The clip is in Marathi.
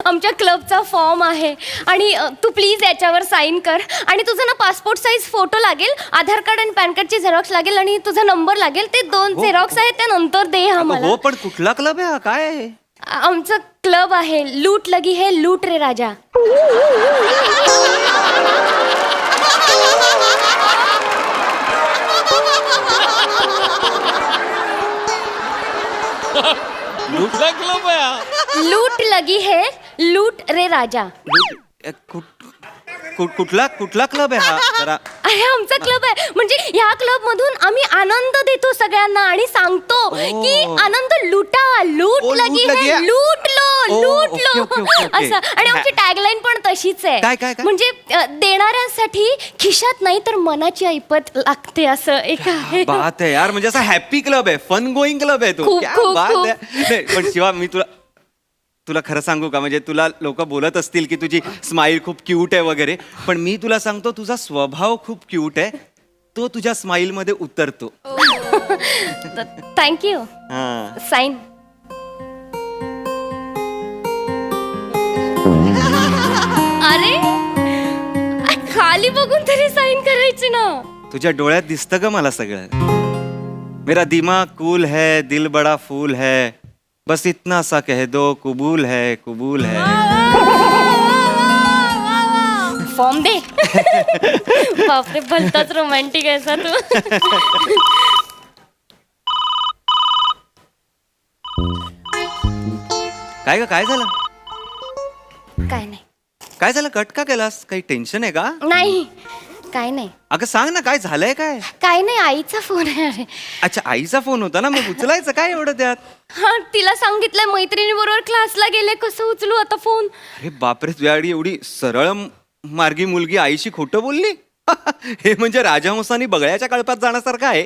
आमच्या क्लबचा फॉर्म आहे आणि तू प्लीज याच्यावर साईन कर. आणि तुझा ना पासपोर्ट साईज फोटो लागेल, आधार कार्ड आणि पॅन कार्डची झेरॉक्स लागेल आणि तुझा नंबर लागेल. ते 2 झेरॉक्स आहेत त्या नंतर दे आम्हाला. हो पण कुठला क्लब आहे हा, काय आहे? आमचं क्लब आहे लूट लगी है लूट रे राजा. कुठला क्लब आहे हा? लूट लगी है लूट रे राजा. कुठला क्लब आहे हा जरा? अरे आमचा क्लब आहे, म्हणजे ह्या क्लब मधून आम्ही आनंद देतो सगळ्यांना आणि सांगतो की आनंद लुटा, लूट लगी है लूट लो, लूट लो असं. आणि आमची टॅगलाईन पण तशीच आहे. काय? म्हणजे देणाऱ्यांसाठी खिशात नाही तर मनाची ऐपत लागते असं एक आहे. बात आहे यार, म्हणजे असा हॅपी क्लब आहे, फन गोईंग क्लब आहे तो. खूप, क्या खूप, बात खूप. आहे. नाही, पण शिवा मी तुला खरं सांगू का, म्हणजे तुला लोक बोलत असतील की तुझी स्माईल खूप क्यूट आहे वगैरे, पण मी तुला सांगतो तुझा स्वभाव खूप क्यूट आहे, तो तुझ्या स्माईल मध्ये उतरतो. थँक्यू. साईन. अरे खाली बघून तरी साईन करायची ना. तुझ्या डोळ्यात दिसतं ग मला सगळं. मेरा दिमाग कूल है, दिल बड़ा फूल है, बस इतना सा कह दो कबूल है, कबूल है. फॉर्म दे. बापरे भलताच रोमॅन्टिक आहे तू. काय ग, काय झालं? काय नाही. काय झालं, कट का केलास? काही टेन्शन आहे का? नाही काय नाही. अगं सांग ना, काय झालंय? काय काय नाही, आईचा फोन आहे. अरे अच्छा, आईचा फोन होता ना, मग उचलायचं काय एवढं त्यात? हा तिला सांगितलंय मैत्रिणी बरोबर क्लासला गेले, कसं उचलू आता फोन. अरे बापरे, तुझ्याकडे एवढी सरळ मार्गी मुलगी आईशी खोटं बोलली. हे म्हणजे राजहंसानी बगळ्याच्या कळपात जाण्यासारखं आहे.